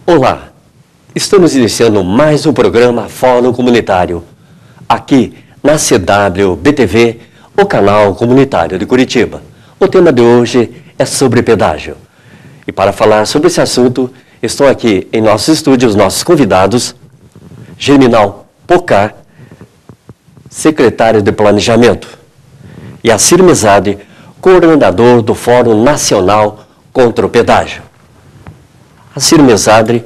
Olá, estamos iniciando mais um programa Fórum Comunitário, aqui na CWBTV, o canal comunitário de Curitiba. O tema de hoje é sobre pedágio. E para falar sobre esse assunto, estão aqui em nossos estúdios nossos convidados, Germinal Pocar, secretário de Planejamento, e Assir Mezade, coordenador do Fórum Nacional contra o Pedágio. Assir Mezade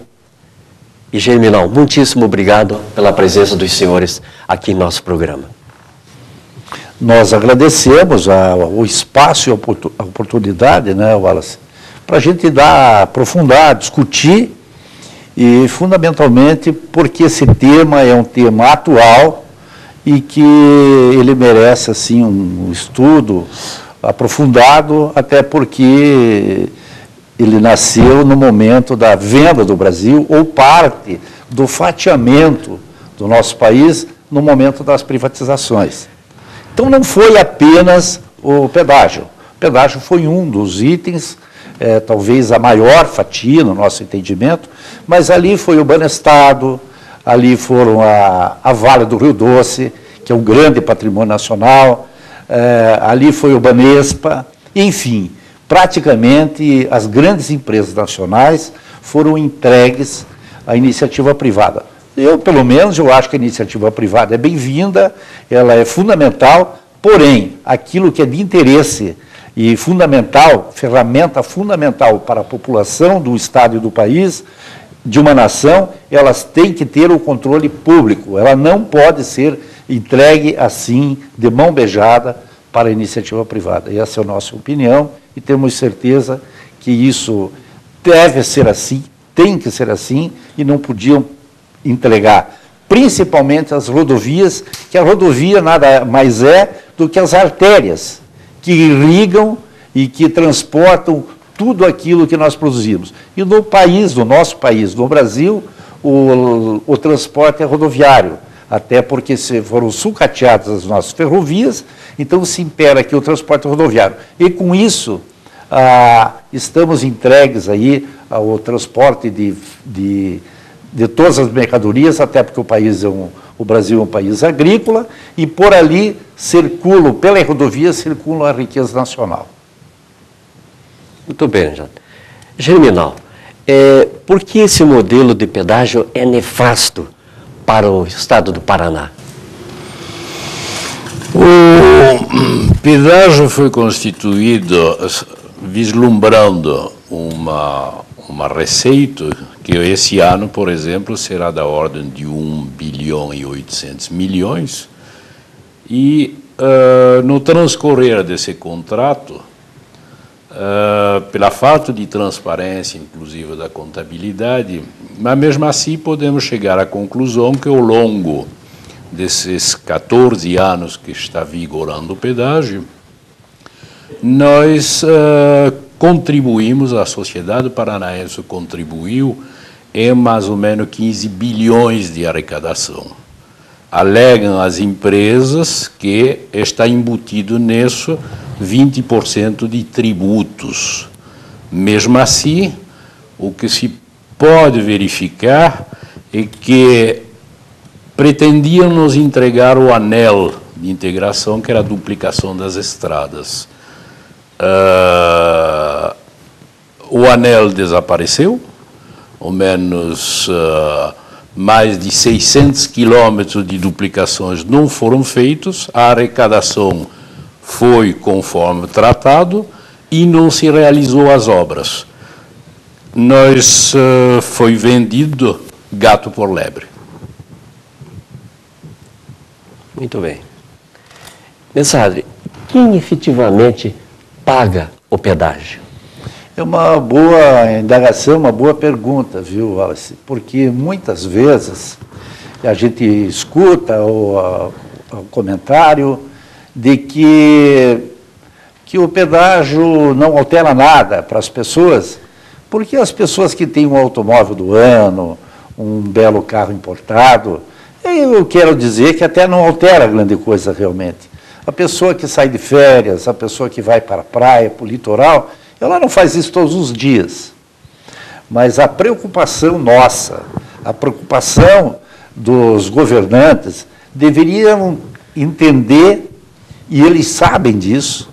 e Germinal, muitíssimo obrigado pela presença dos senhores aqui em nosso programa. Nós agradecemos o espaço e a oportunidade, né, Wallace, para a gente aprofundar, discutir e, fundamentalmente, porque esse tema é um tema atual e que ele merece, assim, um estudo aprofundado, até porque ele nasceu no momento da venda do Brasil, ou parte do fatiamento do nosso país no momento das privatizações. Então, não foi apenas o pedágio. O pedágio foi um dos itens, talvez a maior fatia no nosso entendimento, mas ali foi o Banestado, ali foram a Vale do Rio Doce, que é um grande patrimônio nacional, ali foi o Banespa, enfim, praticamente as grandes empresas nacionais foram entregues à iniciativa privada. Pelo menos, eu acho que a iniciativa privada é bem-vinda, ela é fundamental, porém, aquilo que é de interesse e fundamental, ferramenta fundamental para a população do Estado e do país, de uma nação, elas têm que ter o controle público, ela não pode ser entregue assim, de mão beijada, para a iniciativa privada. E essa é a nossa opinião, e temos certeza que isso deve ser assim, tem que ser assim, e não podiam entregar, principalmente as rodovias, que a rodovia nada mais é do que as artérias, que irrigam e que transportam tudo aquilo que nós produzimos. E no país, no nosso país, no Brasil, o transporte é rodoviário, até porque foram sucateadas as nossas ferrovias, então se impera aqui o transporte rodoviário. E com isso, estamos entregues aí ao transporte de todas as mercadorias, até porque o Brasil é um país agrícola, e por ali pela rodovia circula a riqueza nacional. Muito bem, Jota. Germinal, por que esse modelo de pedágio é nefasto para o estado do Paraná? O pedágio foi constituído vislumbrando uma receita que esse ano, por exemplo, será da ordem de 1 bilhão e 800 milhões, e no transcorrer desse contrato, pela falta de transparência, inclusive da contabilidade, mas mesmo assim podemos chegar à conclusão que ao longo desses 14 anos que está vigorando o pedágio, nós contribuímos, a sociedade paranaense contribuiu em mais ou menos 15 bilhões de arrecadação. Alegam as empresas que está embutido nisso 20% de tributos. Mesmo assim, o que se pode verificar é que pretendiam nos entregar o anel de integração, que era a duplicação das estradas. O anel desapareceu, ao menos mais de 600 quilômetros de duplicações não foram feitos, a arrecadação foi conforme tratado e não se realizou as obras. Foi vendido gato por lebre. Muito bem. Mezade, quem efetivamente paga o pedágio? É uma boa indagação, uma boa pergunta, viu, Wallace? Porque muitas vezes a gente escuta o comentário de que o pedágio não altera nada para as pessoas, porque as pessoas que têm um automóvel do ano, um belo carro importado, eu quero dizer que até não altera grande coisa realmente. A pessoa que sai de férias, a pessoa que vai para a praia, para o litoral, ela não faz isso todos os dias. Mas a preocupação nossa, a preocupação dos governantes, deveriam entender, e eles sabem disso,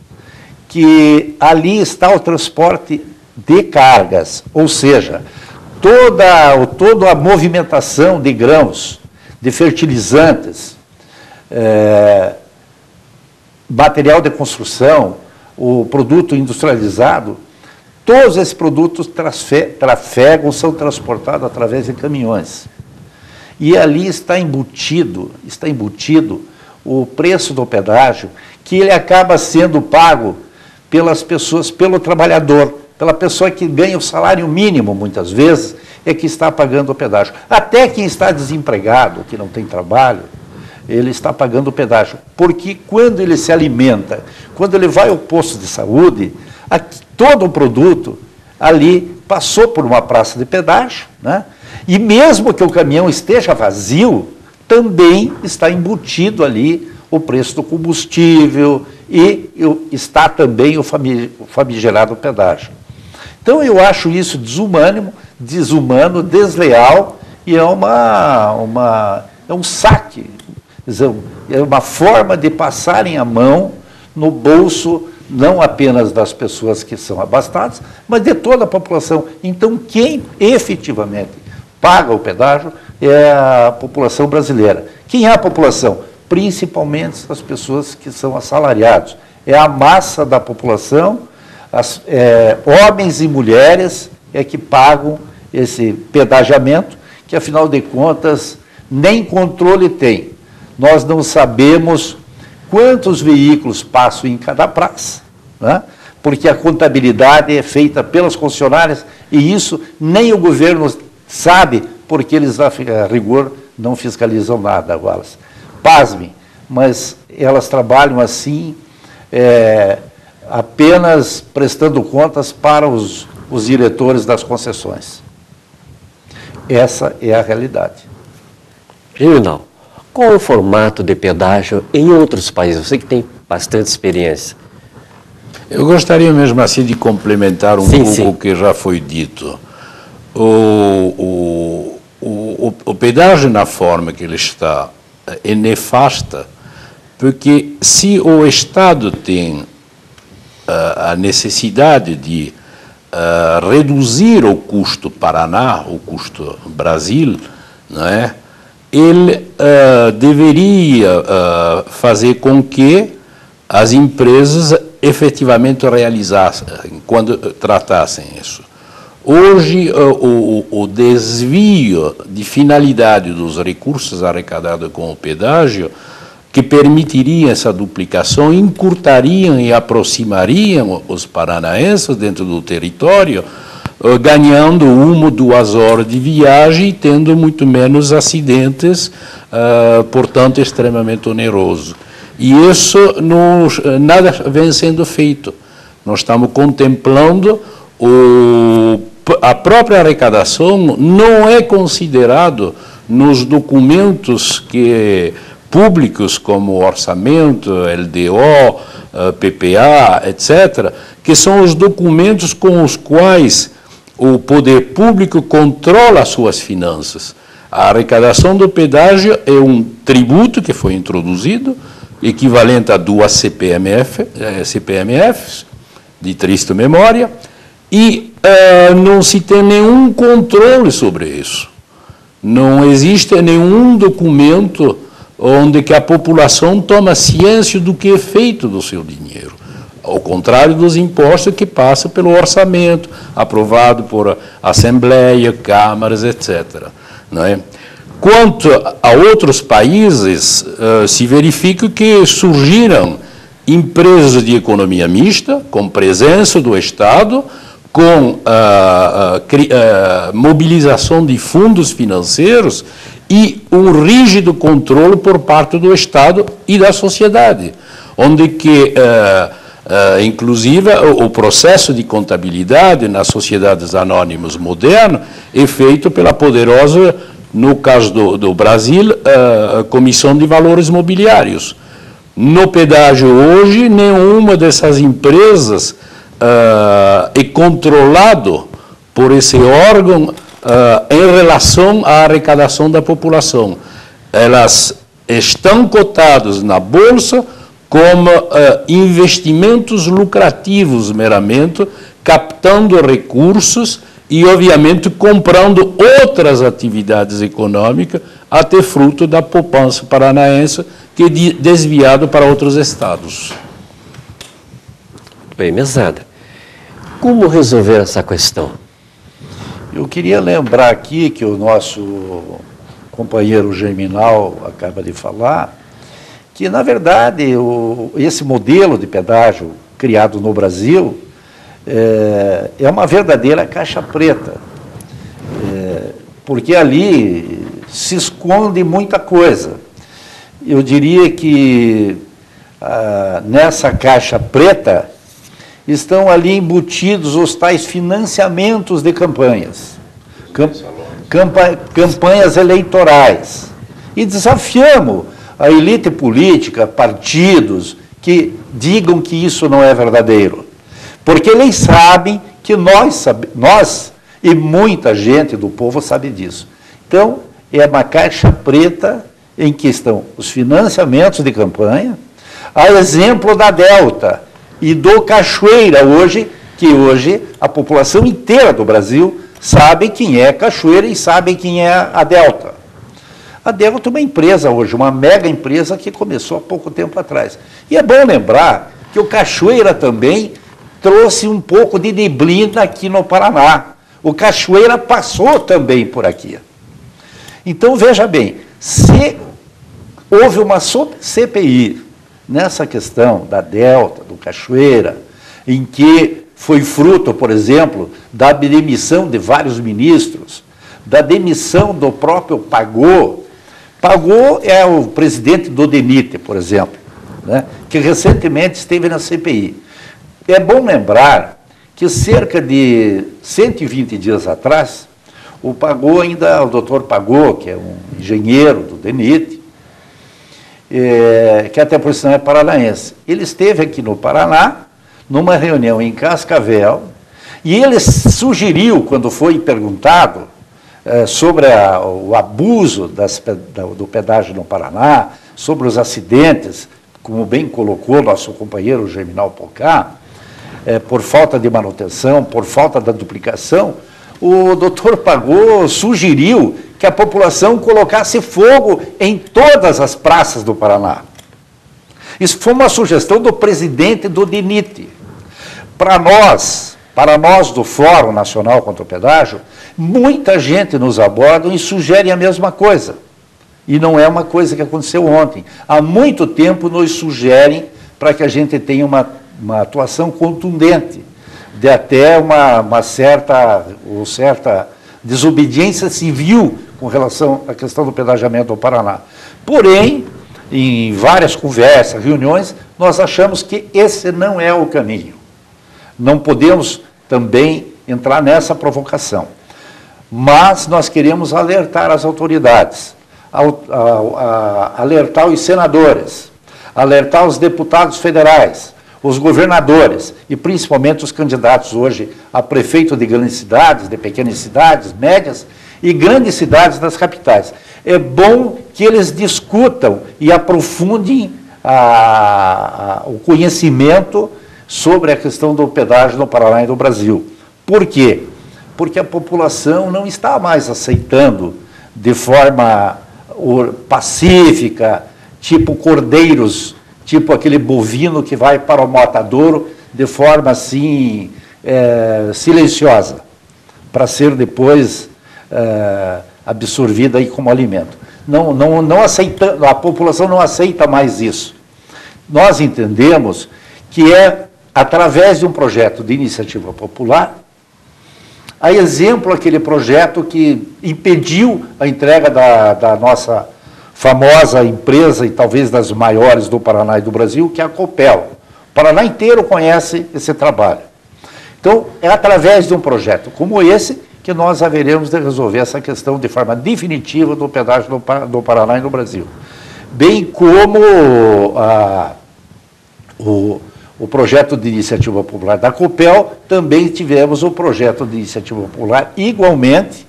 que ali está o transporte de cargas, ou seja, toda a movimentação de grãos, de fertilizantes, material de construção, o produto industrializado, todos esses produtos trafegam, são transportados através de caminhões. E ali está embutido o preço do pedágio, que ele acaba sendo pago pelas pessoas, pelo trabalhador, pela pessoa que ganha o salário mínimo, muitas vezes, é que está pagando o pedágio. Até quem está desempregado, que não tem trabalho, ele está pagando o pedágio. Porque quando ele se alimenta, quando ele vai ao posto de saúde, todo o produto ali passou por uma praça de pedágio, né? E mesmo que o caminhão esteja vazio, também está embutido ali o preço do combustível e está também o famigerado pedágio. Então eu acho isso desumano, desleal, e é um saque, é uma forma de passarem a mão no bolso não apenas das pessoas que são abastadas, mas de toda a população. Então quem efetivamente paga o pedágio é a população brasileira. Quem é a população? Principalmente as pessoas que são assalariados. É a massa da população, homens e mulheres é que pagam esse pedagiamento, que afinal de contas nem controle tem. Nós não sabemos quantos veículos passam em cada praça, né? Porque a contabilidade é feita pelas concessionárias e isso nem o governo sabe, porque eles, a rigor, não fiscalizam nada, Wallace. Pasmem, mas elas trabalham assim, apenas prestando contas para os diretores das concessões. Essa é a realidade. Reginaldo, qual é o formato de pedágio em outros países? Você que tem bastante experiência. Eu gostaria mesmo assim de complementar um pouco o que já foi dito. O pedágio na forma que ele está é nefasta, porque se o Estado tem a necessidade de reduzir o custo Paraná, o custo Brasil, não é? Ele deveria fazer com que as empresas efetivamente realizassem, quando tratassem isso. Hoje, o desvio de finalidade dos recursos arrecadados com o pedágio, que permitiriam essa duplicação, encurtariam e aproximariam os paranaenses dentro do território, ganhando 1 ou 2 horas de viagem e tendo muito menos acidentes, portanto, extremamente oneroso. E isso nada vem sendo feito. Nós estamos contemplando a própria arrecadação não é considerado nos documentos públicos como orçamento, LDO, PPA, etc., que são os documentos com os quais o poder público controla as suas finanças. A arrecadação do pedágio é um tributo que foi introduzido, equivalente a 2 CPMFs, de triste memória, e não se tem nenhum controle sobre isso. Não existe nenhum documento onde que a população toma ciência do que é feito do seu dinheiro. Ao contrário dos impostos que passam pelo orçamento, aprovado por Assembleia, câmaras, etc. Não é? Quanto a outros países, se verifica que surgiram empresas de economia mista, com presença do Estado, com mobilização de fundos financeiros e um rígido controle por parte do Estado e da sociedade, onde que, inclusive, o processo de contabilidade nas sociedades anônimas modernas é feito pela poderosa, no caso do Brasil, Comissão de Valores Mobiliários. No pedágio hoje, nenhuma dessas empresas é controlado por esse órgão em relação à arrecadação da população. Elas estão cotadas na Bolsa como investimentos lucrativos meramente, captando recursos e, obviamente, comprando outras atividades econômicas, até fruto da poupança paranaense, que é desviado para outros estados. Bem, mesada, como resolver essa questão? Eu queria lembrar aqui que o nosso companheiro Germinal acaba de falar, que, na verdade, esse modelo de pedágio criado no Brasil é uma verdadeira caixa preta, porque ali se esconde muita coisa. Eu diria que nessa caixa preta estão ali embutidos os tais financiamentos de campanhas, campanhas eleitorais. E desafiamos a elite política, partidos, que digam que isso não é verdadeiro. Porque eles sabem que nós e muita gente do povo sabe disso. Então, é uma caixa preta em que estão os financiamentos de campanha, a exemplo da Delta e do Cachoeira hoje, que hoje a população inteira do Brasil sabe quem é Cachoeira e sabe quem é a Delta. A Delta é uma empresa hoje, uma mega empresa que começou há pouco tempo atrás. E é bom lembrar que o Cachoeira também trouxe um pouco de neblina aqui no Paraná. O Cachoeira passou também por aqui. Então, veja bem, se houve uma CPI nessa questão da Delta, do Cachoeira, em que foi fruto, por exemplo, da demissão de vários ministros, da demissão do próprio Pagô. Pagô é o presidente do DENIT, por exemplo, né, que recentemente esteve na CPI. É bom lembrar que cerca de 120 dias atrás, o Pagô ainda, o doutor Pagô, que é um engenheiro do DENIT, que até por sinal é paranaense, ele esteve aqui no Paraná, numa reunião em Cascavel, e ele sugeriu, quando foi perguntado sobre o abuso do pedágio no Paraná, sobre os acidentes, como bem colocou nosso companheiro Germinal Pocá, por falta de manutenção, por falta da duplicação, o doutor Pagô sugeriu que a população colocasse fogo em todas as praças do Paraná. Isso foi uma sugestão do presidente do DENIT. Para nós do Fórum Nacional contra o Pedágio, muita gente nos aborda e sugere a mesma coisa. E não é uma coisa que aconteceu ontem. Há muito tempo nos sugerem para que a gente tenha uma atuação contundente, de até uma certa desobediência civil com relação à questão do pedagiamento do Paraná. Porém, em várias conversas, reuniões, nós achamos que esse não é o caminho. Não podemos também entrar nessa provocação. Mas nós queremos alertar as autoridades, alertar os senadores, alertar os deputados federais, os governadores e principalmente os candidatos hoje a prefeito de grandes cidades, de pequenas cidades, médias e grandes cidades das capitais. É bom que eles discutam e aprofundem o conhecimento sobre a questão do pedágio no Paraná e no Brasil. Por quê? Porque a população não está mais aceitando de forma pacífica, tipo cordeiros, tipo aquele bovino que vai para o matadouro de forma assim silenciosa, para ser depois absorvida aí como alimento. Não aceita, a população não aceita mais isso. Nós entendemos que é através de um projeto de iniciativa popular, a exemplo aquele projeto que impediu a entrega da nossa famosa empresa e talvez das maiores do Paraná e do Brasil, que é a Copel. O Paraná inteiro conhece esse trabalho. Então, é através de um projeto como esse que nós haveremos de resolver essa questão de forma definitiva do pedágio do Paraná e do Brasil. Bem como o projeto de iniciativa popular da COPEL, também tivemos o projeto de iniciativa popular, igualmente,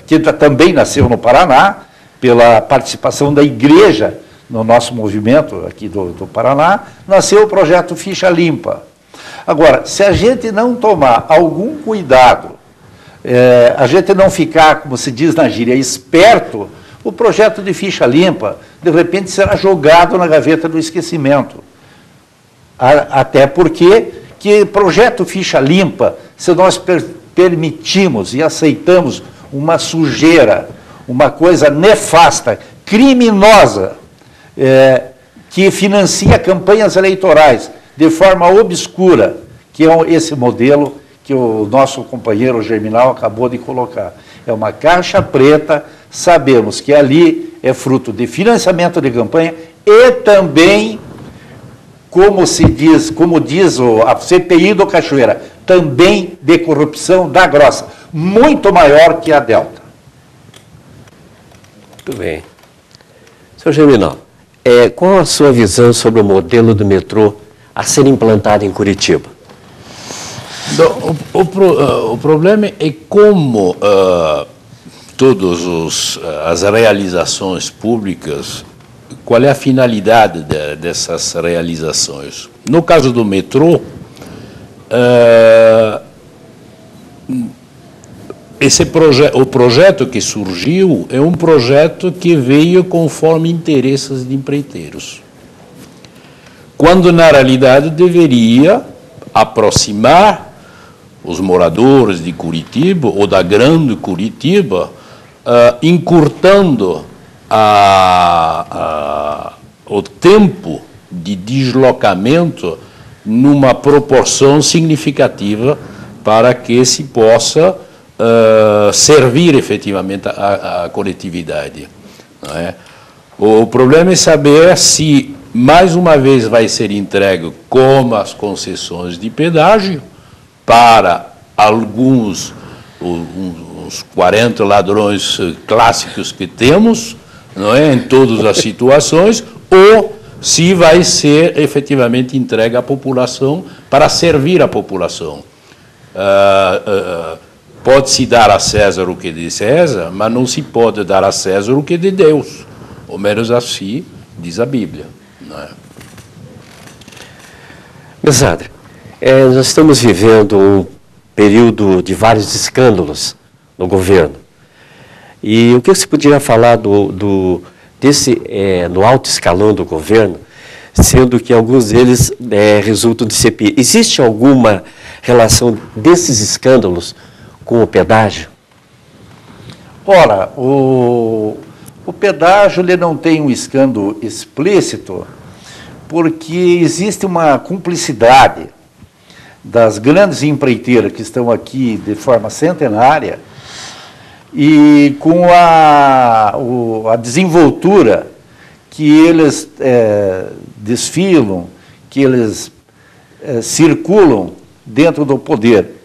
que também nasceu no Paraná, pela participação da igreja no nosso movimento aqui do Paraná, nasceu o projeto Ficha Limpa. Agora, se a gente não tomar algum cuidado, a gente não ficar, como se diz na gíria, esperto, o projeto de Ficha Limpa, de repente, será jogado na gaveta do esquecimento. Até porque que projeto Ficha Limpa, se nós permitimos e aceitamos uma sujeira, uma coisa nefasta, criminosa, que financia campanhas eleitorais de forma obscura, que é esse modelo que o nosso companheiro Germinal acabou de colocar. É uma caixa preta, sabemos que ali é fruto de financiamento de campanha e também, como diz a CPI do Cachoeira, também de corrupção da grossa, muito maior que a Delta. Muito bem. Senhor Germinal, qual a sua visão sobre o modelo do metrô a ser implantado em Curitiba? O problema é como todas as realizações públicas, qual é a finalidade dessas realizações. No caso do metrô, o projeto que surgiu é um projeto que veio conforme interesses de empreiteiros, quando na realidade deveria aproximar os moradores de Curitiba ou da grande Curitiba, encurtando o tempo de deslocamento numa proporção significativa para que se possa servir efetivamente a coletividade. Não é? O problema é saber se, mais uma vez, vai ser entregue como as concessões de pedágio para alguns, uns 40 ladrões clássicos que temos, não é, em todas as situações, ou se vai ser efetivamente entregue à população para servir a população. Pode-se dar a César o que é de César, mas não se pode dar a César o que é de Deus. Ou menos assim diz a Bíblia. Não é? Mesadre, nós estamos vivendo um período de vários escândalos no governo. E o que você poderia falar no alto escalão do governo, sendo que alguns deles resultam de CPI? Existe alguma relação desses escândalos com o pedágio? Ora, o pedágio ele não tem um escândalo explícito, porque existe uma cumplicidade das grandes empreiteiras que estão aqui de forma centenária e com a desenvoltura que eles desfilam, que eles circulam dentro do poder,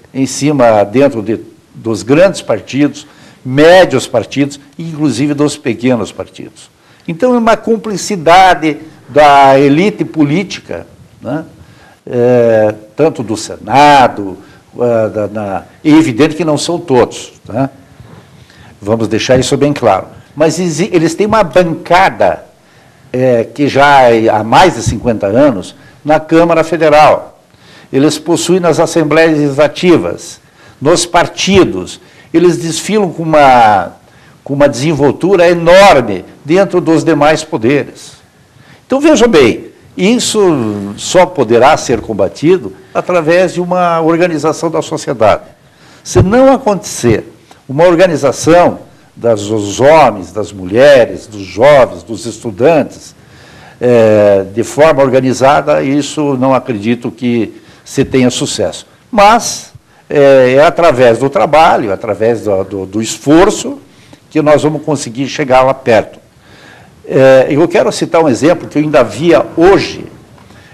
dentro dos grandes partidos, médios partidos, inclusive dos pequenos partidos. Então, é uma cumplicidade da elite política, né? Tanto do Senado, é evidente que não são todos, né? Vamos deixar isso bem claro. Mas eles têm uma bancada que já há mais de 50 anos na Câmara Federal. Eles possuem nas assembleias legislativas, nos partidos, eles desfilam com uma desenvoltura enorme dentro dos demais poderes. Então, veja bem, isso só poderá ser combatido através de uma organização da sociedade. Se não acontecer uma organização dos homens, das mulheres, dos jovens, dos estudantes, de forma organizada, isso não acredito que se tenha sucesso. Mas é através do trabalho, através do esforço, que nós vamos conseguir chegar lá perto. Eu quero citar um exemplo que eu ainda via hoje,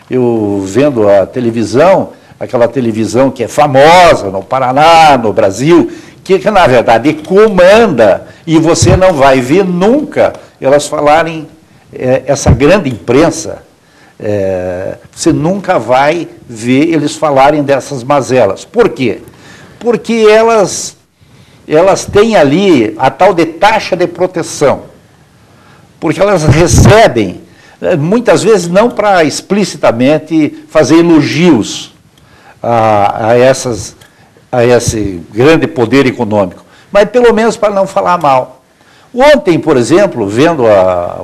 eu vendo a televisão, aquela televisão que é famosa no Paraná, no Brasil, que na verdade comanda, e você não vai ver nunca elas falarem, essa grande imprensa Você nunca vai ver eles falarem dessas mazelas. Por quê? Porque elas têm ali a tal de taxa de proteção. Porque elas recebem, muitas vezes não para explicitamente fazer elogios a esse grande poder econômico, mas pelo menos para não falar mal. Ontem, por exemplo, vendo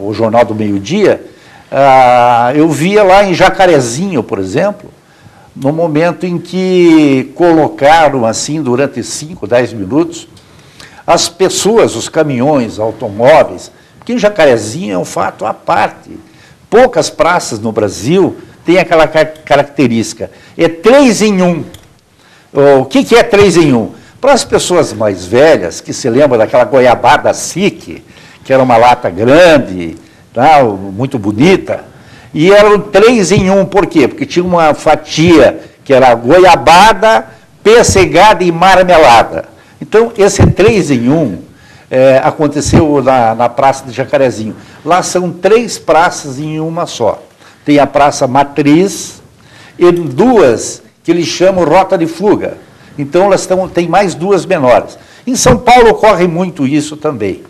o Jornal do Meio-Dia, eu via lá em Jacarezinho, por exemplo, no momento em que colocaram, assim, durante 5, 10 minutos, as pessoas, os caminhões, automóveis, porque em Jacarezinho é um fato à parte. Poucas praças no Brasil têm aquela característica. É 3 em 1. O que é 3 em 1? Para as pessoas mais velhas, que se lembram daquela goiabada SIC, que era uma lata grande, tá, muito bonita, e eram 3 em 1, por quê? Porque tinha uma fatia que era goiabada, pessegada e marmelada. Então, esse 3 em 1 aconteceu na Praça de Jacarezinho. Lá são 3 praças em uma só. Tem a Praça Matriz e 2 que eles chamam Rota de Fuga. Então, elas têm mais 2 menores. Em São Paulo ocorre muito isso também.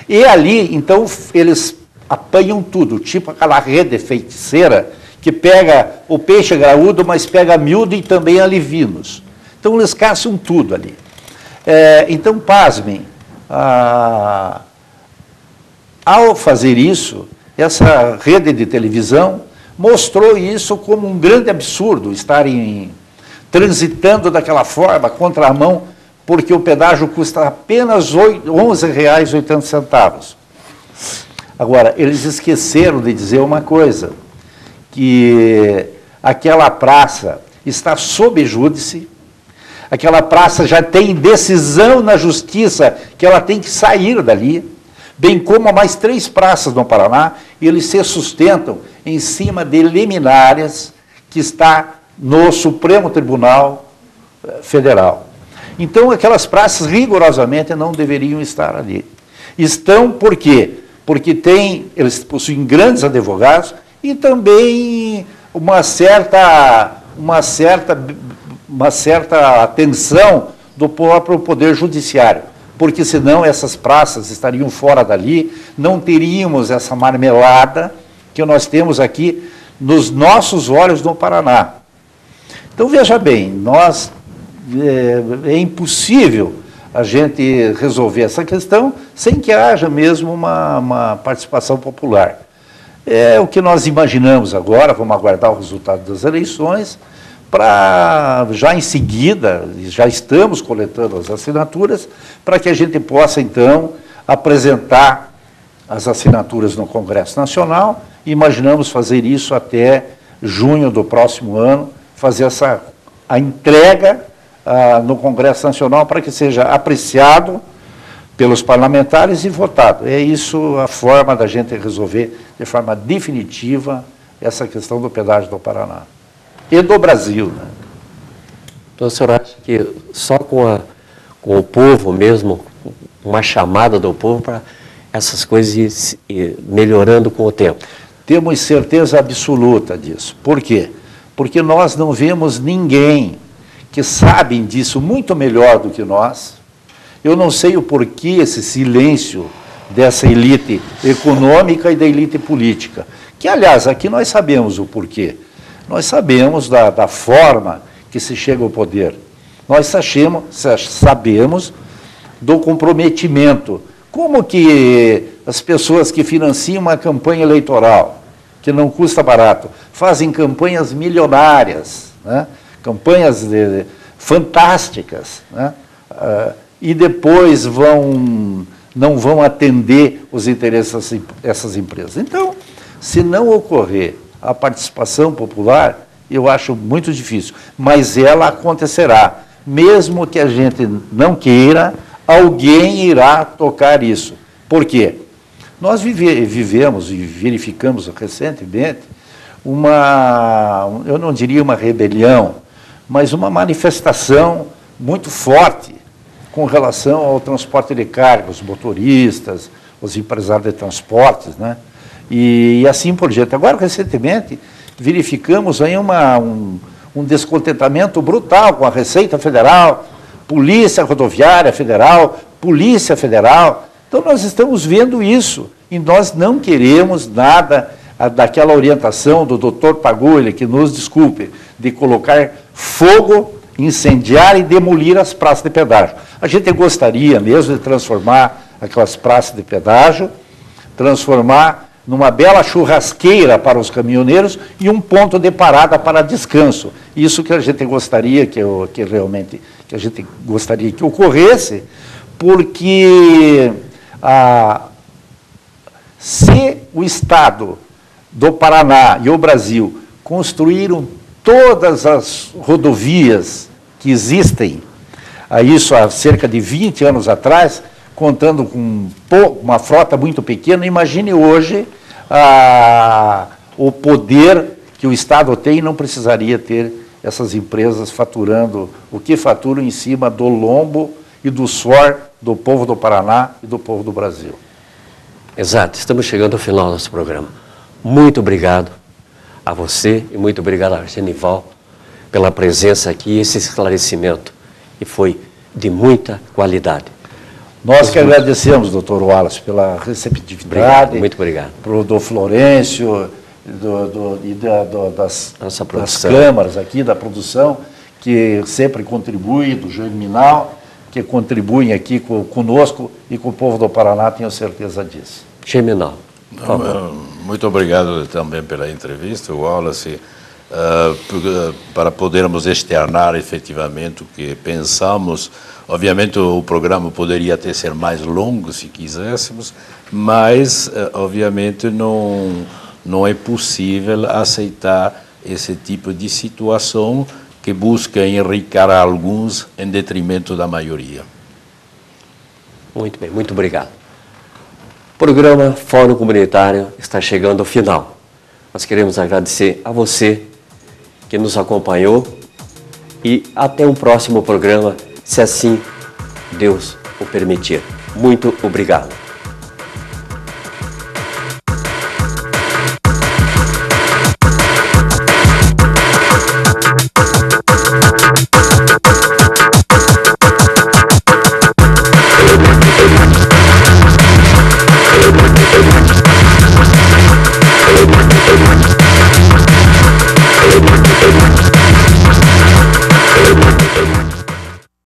E ali, então, eles apanham tudo, tipo aquela rede feiticeira que pega o peixe graúdo, mas pega miúdo e também alivinos. Então, eles caçam tudo ali. Então, pasmem, ao fazer isso, essa rede de televisão mostrou isso como um grande absurdo, estarem transitando daquela forma, contramão, porque o pedágio custa apenas R$ 11,80. Agora, eles esqueceram de dizer uma coisa, que aquela praça está sob júdice, aquela praça já tem decisão na justiça que ela tem que sair dali, bem como mais 3 praças no Paraná, e eles se sustentam em cima de liminares que está no Supremo Tribunal Federal. Então, aquelas praças rigorosamente não deveriam estar ali. Estão por quê? Porque eles possuem grandes advogados e também uma certa atenção do próprio Poder Judiciário, porque senão essas praças estariam fora dali, não teríamos essa marmelada que nós temos aqui nos nossos olhos no Paraná. Então, veja bem, é impossível a gente resolver essa questão sem que haja mesmo uma participação popular. É o que nós imaginamos agora, vamos aguardar o resultado das eleições, para já em seguida, já estamos coletando as assinaturas, para que a gente possa, então, apresentar as assinaturas no Congresso Nacional. Imaginamos fazer isso até junho do próximo ano, fazer a entrega no Congresso Nacional para que seja apreciado pelos parlamentares e votado. É isso a forma da gente resolver de forma definitiva essa questão do pedágio do Paraná. E do Brasil. Né? Então, o senhor acha que só com o povo mesmo, uma chamada do povo para essas coisas ir melhorando com o tempo? Temos certeza absoluta disso. Por quê? Porque nós não vemos ninguém que sabe disso muito melhor do que nós. Eu não sei o porquê esse silêncio dessa elite econômica e da elite política. Que, aliás, aqui nós sabemos o porquê. Nós sabemos da forma que se chega ao poder. Nós sabemos do comprometimento. Como que as pessoas que financiam uma campanha eleitoral, que não custa barato, fazem campanhas milionárias, né? Campanhas fantásticas, né? E depois não vão atender os interesses dessas empresas. Então, se não ocorrer a participação popular, eu acho muito difícil, mas ela acontecerá. Mesmo que a gente não queira, alguém irá tocar isso. Por quê? Nós vivemos e verificamos recentemente eu não diria uma rebelião, mas uma manifestação muito forte com relação ao transporte de carga, os motoristas, os empresários de transportes, né? E assim por diante. Agora, recentemente, verificamos aí um descontentamento brutal com a Receita Federal, Polícia Rodoviária Federal, Polícia Federal. Então nós estamos vendo isso e nós não queremos nada daquela orientação do Dr. Pagulha, que nos desculpe, de colocar fogo, incendiar e demolir as praças de pedágio. A gente gostaria mesmo de transformar aquelas praças de pedágio, transformar numa bela churrasqueira para os caminhoneiros e um ponto de parada para descanso. Isso que a gente gostaria que a gente gostaria que ocorresse, porque se o Estado do Paraná e o Brasil construíram todas as rodovias que existem, isso há cerca de 20 anos atrás, contando com uma frota muito pequena, imagine hoje o poder que o Estado tem, não precisaria ter essas empresas faturando o que faturam em cima do lombo e do suor do povo do Paraná e do povo do Brasil. Exato, estamos chegando ao final do nosso programa. Muito obrigado a você e muito obrigado a Genival pela presença aqui e esse esclarecimento, que foi de muita qualidade. Nós que agradecemos, doutor Wallace, pela receptividade. Muito obrigado. Do Florencio das câmaras aqui, da produção, que sempre contribui, do Germinal, que contribuem aqui conosco e com o povo do Paraná, tenho certeza disso. Germinal. Muito obrigado também pela entrevista, Wallace, para podermos externar efetivamente o que pensamos. Obviamente o programa poderia até ser mais longo se quiséssemos, mas obviamente não é possível aceitar esse tipo de situação que busca enriquecer alguns em detrimento da maioria. Muito bem, muito obrigado. O programa Fórum Comunitário está chegando ao final. Nós queremos agradecer a você que nos acompanhou e até um próximo programa, se assim Deus o permitir. Muito obrigado.